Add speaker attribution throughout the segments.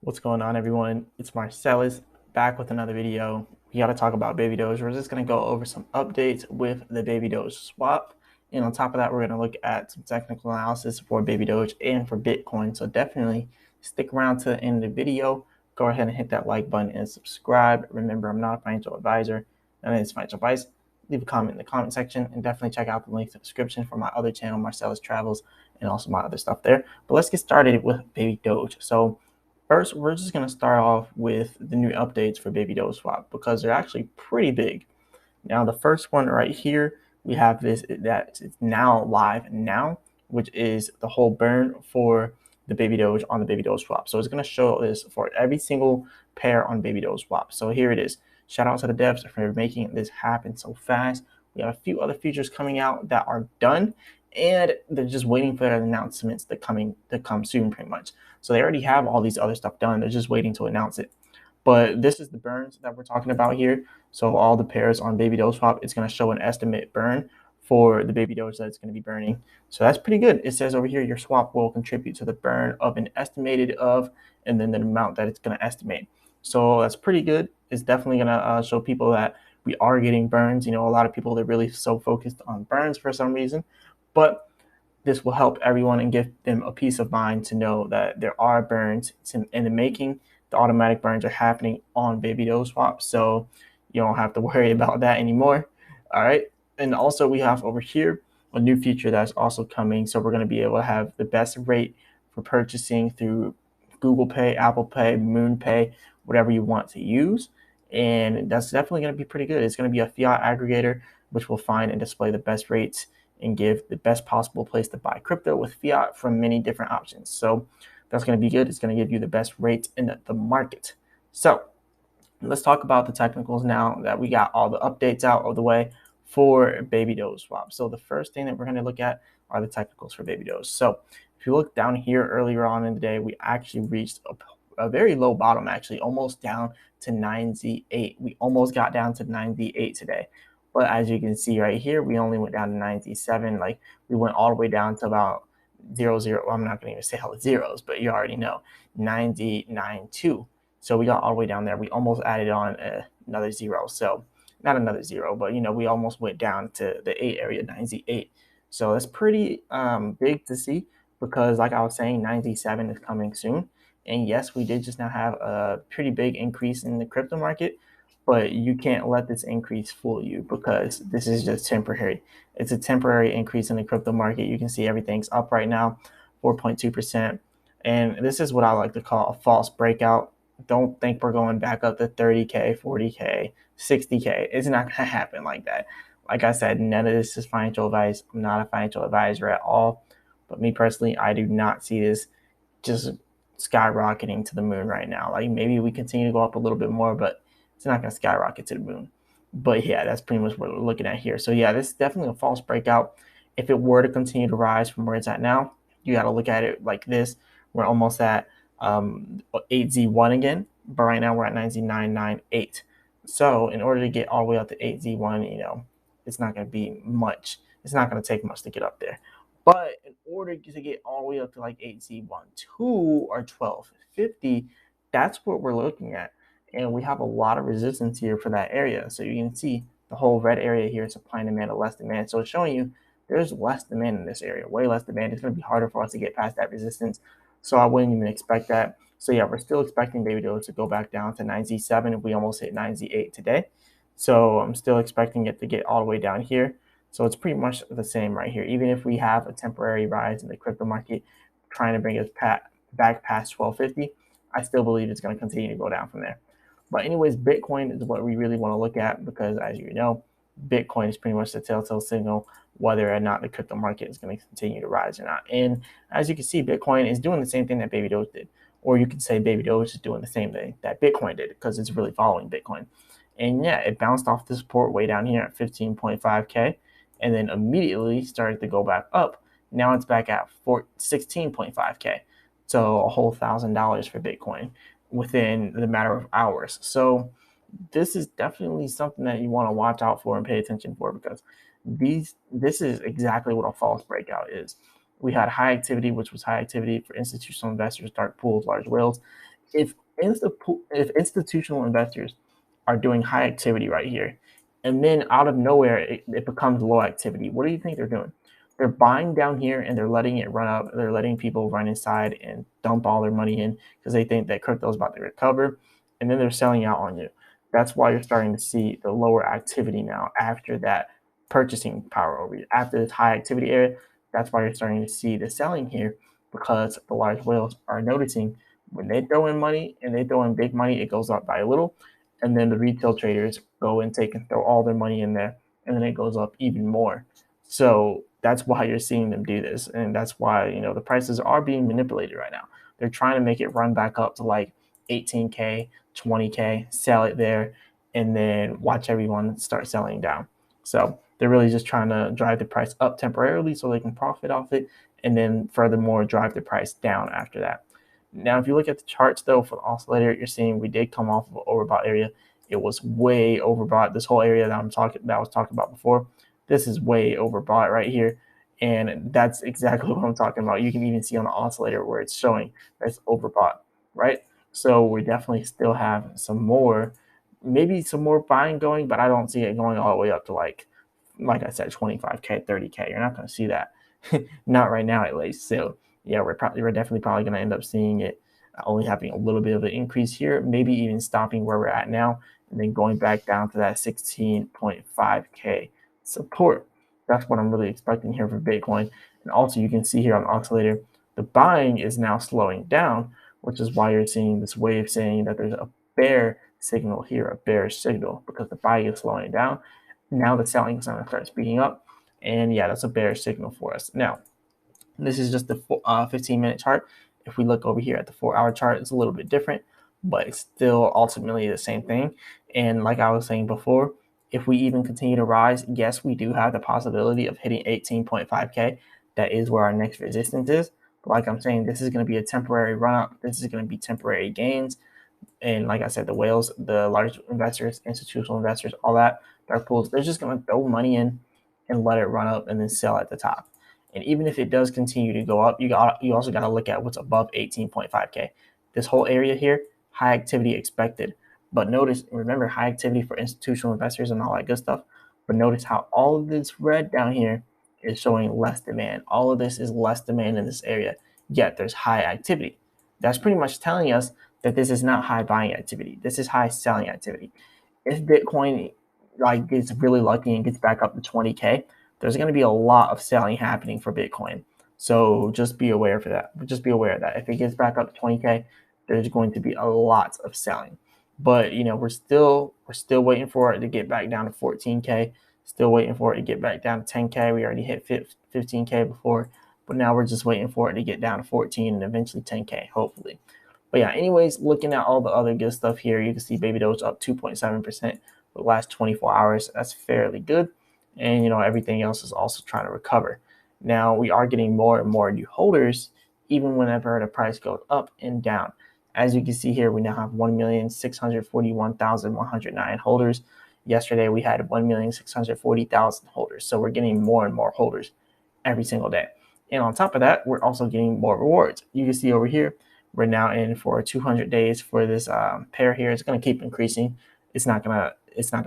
Speaker 1: What's going on, everyone? It's Marsellis back with another video. We got to talk about Baby Doge. We're just going to go over some updates with the Baby Doge swap. And on top of that, we're going to look at some technical analysis for Baby Doge and for Bitcoin. So definitely stick around to the end of the video. Go ahead and hit that like button and subscribe. Remember, I'm not a financial advisor. None of this financial advice. Leave a comment in the comment section and definitely check out the link to the description for my other channel, Marsellis Travels, and also my other stuff there. But let's get started with Baby Doge. So first, we're just going to start off with the new updates for Baby Doge Swap because they're actually pretty big. Now, the first one right here, we have this that it's now live now, which is the whole burn for the Baby Doge on the Baby Doge Swap. So it's going to show this for every single pair on Baby Doge Swap. So here it is. Shout out to the devs for making this happen so fast. We have a few other features coming out that are done, and they're just waiting for their announcements to come soon, pretty much. So they already have all these other stuff done. They're just waiting to announce it. But this is the burns that we're talking about here. So all the pairs on Baby Doge Swap, it's going to show an estimate burn for the Baby Doge that it's going to be burning. So that's pretty good. It says over here, your swap will contribute to the burn of an estimated of, and then the amount that it's going to estimate. So that's pretty good. It's definitely going to show people that we are getting burns. You know, a lot of people, they're really so focused on burns for some reason. But this will help everyone and give them a peace of mind to know that there are burns in the making. The automatic burns are happening on Baby Doge Swap, so you don't have to worry about that anymore. All right. And also we have over here a new feature that's also coming. So we're going to be able to have the best rate for purchasing through Google Pay, Apple Pay, Moon Pay, whatever you want to use. And that's definitely going to be pretty good. It's going to be a fiat aggregator, which will find and display the best rates and give the best possible place to buy crypto with fiat from many different options. So that's going to be good. It's going to give you the best rates in the market. So let's talk about the technicals now that we got all the updates out of the way for Baby Doge Swap. So the first thing that we're going to look at are the technicals for Baby Doge. So if you look down here earlier on in the day, we actually reached a very low bottom, actually almost down to 98. We almost got down to 98 today. But as you can see right here, we only went down to 97. Like we went all the way down to about 00. Well, I'm not going to even say all the zeros, but you already know 99.2. So we got all the way down there. We almost added on another zero. So not another zero, but you know, we almost went down to the 8 area, 98. So that's pretty big to see because like I was saying, 97 is coming soon. And yes, we did just now have a pretty big increase in the crypto market, but you can't let this increase fool you because this is just temporary. It's a temporary increase in the crypto market. You can see everything's up right now, 4.2%. And this is what I like to call a false breakout. Don't think we're going back up to 30K, 40K, 60K. It's not going to happen like that. Like I said, none of this is financial advice. I'm not a financial advisor at all. But me personally, I do not see this just skyrocketing to the moon right now. Like maybe we continue to go up a little bit more, but it's not going to skyrocket to the moon. But yeah, that's pretty much what we're looking at here. So yeah, this is definitely a false breakout. If it were to continue to rise from where it's at now, you got to look at it like this. We're almost at 8Z1 again, but right now we're at 9Z998. So in order to get all the way up to 8Z1, you know, it's not going to be much. It's not going to take much to get up there. But in order to get all the way up to like 8Z12 or 1250, that's what we're looking at. And we have a lot of resistance here for that area. So you can see the whole red area here, supply and demand, or less demand. So it's showing you there's less demand in this area, way less demand. It's going to be harder for us to get past that resistance. So I wouldn't even expect that. So yeah, we're still expecting Baby Doge to go back down to 9Z7. We almost hit 9Z8 today. So I'm still expecting it to get all the way down here. So it's pretty much the same right here. Even if we have a temporary rise in the crypto market trying to bring us back past 1250, I still believe it's going to continue to go down from there. But anyways, Bitcoin is what we really want to look at because as you know, Bitcoin is pretty much the telltale signal whether or not the crypto market is going to continue to rise or not. And as you can see, Bitcoin is doing the same thing that Baby Doge did. Or you can say Baby Doge is doing the same thing that Bitcoin did because it's really following Bitcoin. And yeah, it bounced off the support way down here at 15.5K and then immediately started to go back up. Now it's back at 16.5K. So a whole $1,000 for Bitcoin within the matter of hours. So this is definitely something that you want to watch out for and pay attention for because this is exactly what a false breakout is. We had high activity, which was high activity for institutional investors, dark pools, large whales, if if institutional investors are doing high activity right here, and then out of nowhere it becomes low activity, what do you think they're doing? They're buying down here and they're letting it run up. They're letting people run inside and dump all their money in because they think that crypto is about to recover, and then they're selling out on you. That's why you're starting to see the lower activity now after that purchasing power over you. After this high activity area, that's why you're starting to see the selling here because the large whales are noticing when they throw in money and they throw in big money, it goes up by a little. And then the retail traders go and take and throw all their money in there, and then it goes up even more. So that's why you're seeing them do this. And that's why, the prices are being manipulated right now. They're trying to make it run back up to like 18K, 20K, sell it there, and then watch everyone start selling down. So they're really just trying to drive the price up temporarily so they can profit off it, and then furthermore drive the price down after that. Now, if you look at the charts though for the oscillator, you're seeing we did come off of an overbought area. It was way overbought. This whole area that I was talking about before, this is way overbought right here. And that's exactly what I'm talking about. You can even see on the oscillator where it's showing that's overbought, right? So we definitely still have some more, maybe some more buying going, but I don't see it going all the way up to like I said, 25K, 30K. You're not going to see that. Not right now, at least. So yeah, we're definitely probably going to end up seeing it only having a little bit of an increase here, maybe even stopping where we're at now, and then going back down to that 16.5K support. That's what I'm really expecting here for Bitcoin. And also, you can see here on the oscillator, the buying is now slowing down, which is why you're seeing this wave saying that there's a bear signal here, a bearish signal, because the buying is slowing down. Now the selling is going to start speeding up. And yeah, that's a bearish signal for us. Now, this is just the 15-minute chart. If we look over here at the 4-hour chart, it's a little bit different, but it's still ultimately the same thing. And like I was saying before, if we even continue to rise, yes, we do have the possibility of hitting 18.5K. That is where our next resistance is. But like I'm saying, this is going to be a temporary run up. This is going to be temporary gains. And like I said, the whales, the large investors, institutional investors, all that, dark pools, they're just going to throw money in and let it run up and then sell at the top. And even if it does continue to go up, you also got to look at what's above 18.5K. This whole area here, high activity expected. But notice, remember, high activity for institutional investors and all that good stuff. But notice how all of this red down here is showing less demand. All of this is less demand in this area, yet there's high activity. That's pretty much telling us that this is not high buying activity. This is high selling activity. If Bitcoin gets really lucky and gets back up to 20K, there's going to be a lot of selling happening for Bitcoin. So just be aware for that. Just be aware of that. If it gets back up to 20K, there's going to be a lot of selling. But we're still waiting for it to get back down to 14K. Still waiting for it to get back down to 10K. We already hit 15K before, but now we're just waiting for it to get down to 14 and eventually 10K, hopefully. But yeah, anyways, looking at all the other good stuff here, you can see Baby Doge up 2.7% for the last 24 hours. That's fairly good. And, everything else is also trying to recover. Now, we are getting more and more new holders, even whenever the price goes up and down. As you can see here, we now have 1,641,109 holders. Yesterday, we had 1,640,000 holders. So we're getting more and more holders every single day. And on top of that, we're also getting more rewards. You can see over here, we're now in for 200 days for this pair here. It's going to keep increasing. It's not going to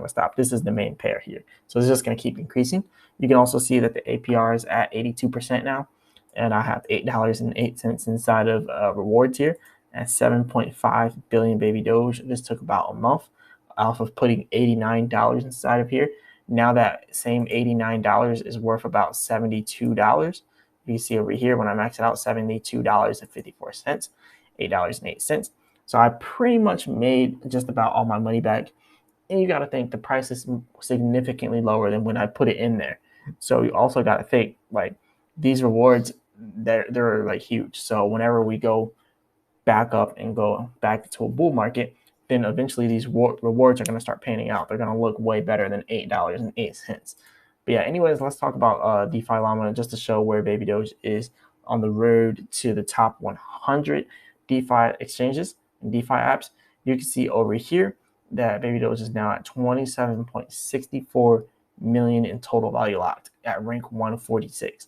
Speaker 1: stop. This is the main pair here. So it's just going to keep increasing. You can also see that the APR is at 82% now. And I have $8.08 inside of rewards here at 7.5 billion Baby Doge. This took about a month off of putting $89 inside of here. Now that same $89 is worth about $72. You can see over here when I max it out, $72.54, $8.08. So I pretty much made just about all my money back. And you got to think the price is significantly lower than when I put it in there. So you also got to think these rewards, they're huge. So whenever we go back up and go back to a bull market, then eventually these rewards are going to start panning out. They're going to look way better than $8.08. But yeah, anyways, let's talk about DeFi Llama just to show where Baby Doge is on the road to the top 100 DeFi exchanges and DeFi apps. You can see over here that Baby Doge is now at 27.64 million in total value locked at rank 146.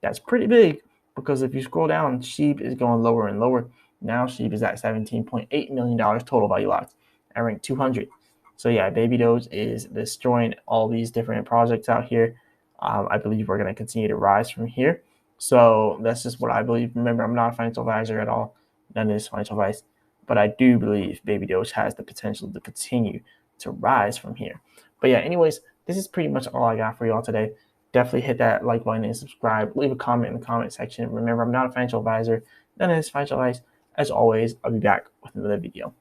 Speaker 1: That's pretty big because if you scroll down, Sheep is going lower and lower. Now Sheep is at $17.8 million total value locked at rank 200. So yeah, Baby Doge is destroying all these different projects out here. I believe we're going to continue to rise from here. So that's just what I believe. Remember, I'm not a financial advisor at all. None of this financial advice. But I do believe Baby Doge has the potential to continue to rise from here. But yeah, anyways, this is pretty much all I got for y'all today. Definitely hit that like button and subscribe. Leave a comment in the comment section. Remember, I'm not a financial advisor. None of this financial advice. As always, I'll be back with another video.